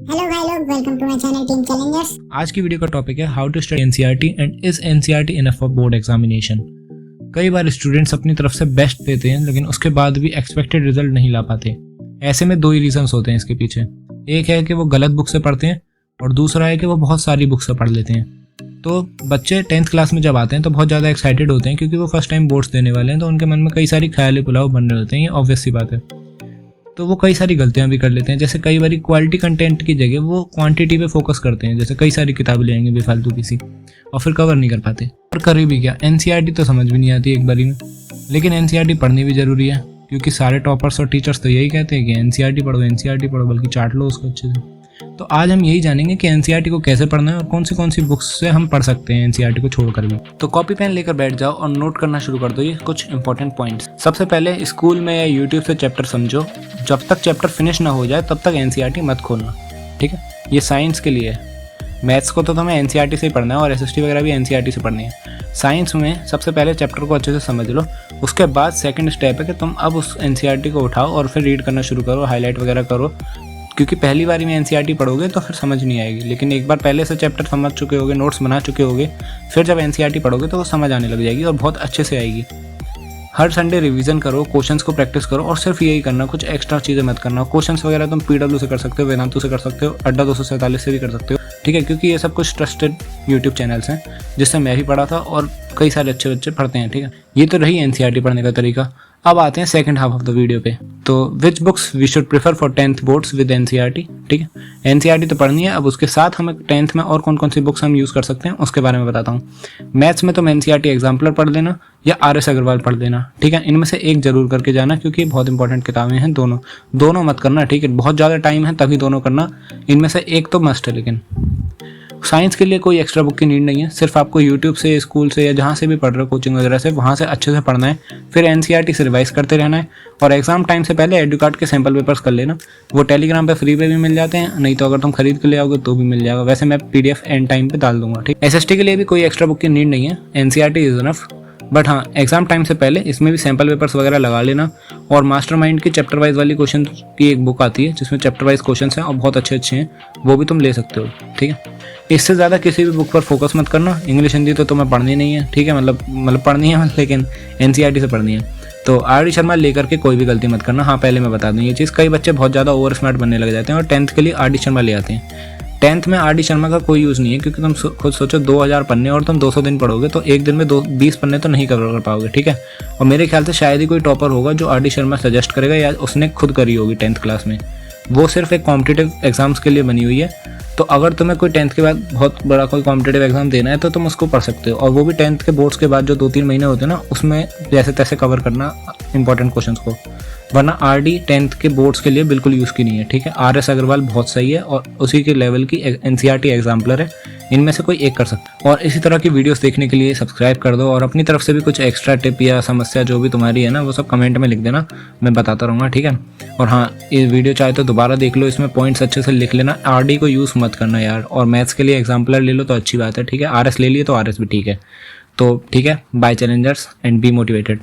Hello भाई लोग, welcome to my channel team challengers. आज की वीडियो का टॉपिक है how to study NCERT and is NCERT enough for board examination. कई बार स्टूडेंट्स अपनी तरफ से बेस्ट देते हैं लेकिन उसके बाद भी एक्सपेक्टेड रिजल्ट नहीं ला पाते। ऐसे में दो ही रीजंस होते हैं इसके पीछे। एक है कि वो गलत बुक से पढ़ते हैं और दूसरा है कि वो बहुत सारी बुक से पढ़ लेते हैं। तो बच्चे 10th क्लास में जब आते हैं तो बहुत ज़्यादा एक्साइटेड होते हैं क्योंकि वो फर्स्ट टाइम बोर्ड्स देने वाले हैं, तो उनके मन में कई सारी ख्याल पुलाव बन रहे होते हैं। ये ऑब्वियस सी बात है। तो वो कई सारी गलतियां भी कर लेते हैं, जैसे कई बार क्वालिटी कंटेंट की जगह वो क्वांटिटी पे फोकस करते हैं, जैसे कई सारी किताबें ले आएंगे बेफालतू किसी और फिर कवर नहीं कर पाते। और करे भी क्या, एनसीईआरटी तो समझ भी नहीं आती एक बारी में। लेकिन एनसीईआरटी पढ़नी भी जरूरी है क्योंकि सारे टॉपर्स और टीचर्स तो यही कहते हैं कि एनसीईआरटी पढ़ो, बल्कि चाट लो उसको अच्छे से। तो आज हम यही जानेंगे कि एनसीईआरटी को कैसे पढ़ना है और कौन सी बुक्स से हम पढ़ सकते हैं एनसीईआरटी को छोड़कर भी। तो कॉपी पेन लेकर बैठ जाओ और नोट करना शुरू कर दो ये कुछ इंपॉर्टेंट पॉइंट्स। सबसे पहले स्कूल में या यूट्यूब से चैप्टर समझो, जब तक चैप्टर फिनिश ना हो जाए तब तक एनसीईआरटी मत खोलना, ठीक है। ये साइंस के लिए है। मैथ्स को तो तुम्हें एनसीईआरटी से ही पढ़ना है और एसएसटी वगैरह भी एनसीईआरटी से पढ़नी है। साइंस में सबसे पहले चैप्टर को अच्छे से समझ लो, उसके बाद सेकंड स्टेप है कि तुम अब उस एनसीईआरटी को उठाओ और फिर रीड करना शुरू करो, हाईलाइट वगैरह करो। क्योंकि पहली बार में एनसीईआरटी पढ़ोगे तो फिर समझ नहीं आएगी, लेकिन एक बार पहले से चैप्टर समझ चुके होगे, नोट्स बना चुके होगे, फिर जब एनसीईआरटी पढ़ोगे तो वो समझ आने लग जाएगी और बहुत अच्छे से आएगी। हर संडे रिवीजन करो, क्वेश्चंस को प्रैक्टिस करो और सिर्फ यही करना, कुछ एक्स्ट्रा चीज़ें मत करना। क्वेश्चंस वगैरह तुम पीडब्ल्यू से कर सकते हो, वेदांतु से कर सकते हो, अड्डा 247 से भी कर सकते हो, ठीक है। क्योंकि ये सब कुछ ट्रस्टेड यूट्यूब चैनल्स हैं जिससे मैं भी पढ़ा था और कई सारे अच्छे बच्चे पढ़ते हैं, ठीक है। ये तो रही एनसीईआरटी पढ़ने का तरीका। अब आते हैं second half of the video पे। तो which books we should prefer for 10th boards with NCERT, ठीक है। एनसीईआरटी तो पढ़नी है, अब उसके साथ हमें 10th में और कौन सी बुक्स हम यूज़ कर सकते हैं उसके बारे में बताता हूँ। मैथ्स में तुम एनसीईआरटी एग्जाम्पलर पढ़ लेना या आर.एस. अग्रवाल पढ़ लेना, ठीक है। इनमें से एक जरूर करके जाना क्योंकि बहुत इंपॉर्टेंट किताबें हैं दोनों मत करना, ठीक है। बहुत ज़्यादा टाइम है तभी दोनों करना, इनमें से एक तो मस्ट है। लेकिन साइंस के लिए कोई एक्स्ट्रा बुक की नीड नहीं है, सिर्फ आपको यूट्यूब से, स्कूल से या जहाँ से भी पढ़ रहे हो, कोचिंग वगैरह से, वहाँ से अच्छे से पढ़ना है। फिर एनसीईआरटी से रिवाइज करते रहना है और एग्जाम टाइम से पहले एडुकार्ड के सैम्पल पेपर्स कर लेना। वो टेलीग्राम पे फ्री पे भी मिल जाते हैं, नहीं तो अगर तुम खरीद के ले आओगे तो भी मिल जाएगा। वैसे मैं पीडीएफ एंड टाइम पे डाल दूंगा, ठीक। एसएसटी के लिए भी कोई एक्स्ट्रा बुक की नीड नहीं है, एनसीईआरटी इज इनफ। बट हाँ, एग्जाम टाइम से पहले इसमें भी सैम्पल पेपर्स वगैरह लगा लेना। और मास्टरमाइंड की चैप्टर वाइज वाली क्वेश्चन की एक बुक आती है जिसमें चैप्टर वाइज क्वेश्चन हैं और बहुत अच्छे हैं, वो भी तुम ले सकते हो, ठीक है। इससे ज़्यादा किसी भी बुक पर फोकस मत करना। इंग्लिश हिंदी तो तुम्हें पढ़नी नहीं है, ठीक है, मतलब पढ़नी है लेकिन एनसीईआरटी से पढ़नी है। तो आर.डी. शर्मा लेकर के कोई भी गलती मत करना। हाँ, पहले मैं बता दूँ ये चीज़, कई बच्चे बहुत ज़्यादा ओवर स्मार्ट बनने लग जाते हैं और 10th के लिए आर.डी. शर्मा ले आते हैं। 10th में आर.डी. शर्मा का कोई यूज़ नहीं है क्योंकि तुम खुद सोचो 2000 पन्ने और तुम 200 दिन पढ़ोगे तो एक दिन में 20 पन्ने तो नहीं कवर कर पाओगे, ठीक है। और मेरे ख्याल से शायद ही कोई टॉपर होगा जो आर.डी. शर्मा सजेस्ट करेगा या उसने खुद करी होगी 10th क्लास में। वो सिर्फ एक कॉम्पिटिटिव एग्जाम्स के लिए बनी हुई है। तो अगर तुम्हें कोई 10th के बाद बहुत बड़ा कोई कॉम्पिटिटिव एग्जाम देना है तो तुम उसको पढ़ सकते हो, और वो भी 10th के बोर्ड्स के बाद जो 2-3 महीने होते हैं ना, उसमें जैसे तैसे कवर करना इंपॉर्टेंट क्वेश्चंस को। वरना आर.डी. 10th के बोर्ड्स के लिए बिल्कुल यूज़ की नहीं है, ठीक है। आर.एस. अग्रवाल बहुत सही है और उसी के लेवल की एनसीईआरटी एग्जाम्पलर है, इनमें से कोई एक कर सकता है। और इसी तरह की वीडियोस देखने के लिए सब्सक्राइब कर दो और अपनी तरफ से भी कुछ एक्स्ट्रा टिप या समस्या जो भी तुम्हारी है ना, वो सब कमेंट में लिख देना, मैं बताता रहूँगा, ठीक है। और हाँ, ये वीडियो चाहे तो दोबारा देख लो, इसमें पॉइंट्स अच्छे से लिख लेना। आर.डी. को यूज़ मत करना यार, और मैथ्स के लिए एग्जाम्पलर ले लो तो अच्छी बात है, ठीक है। आर.एस. ले लिए तो आर.एस. भी ठीक है। तो ठीक है, bye challengers and be motivated.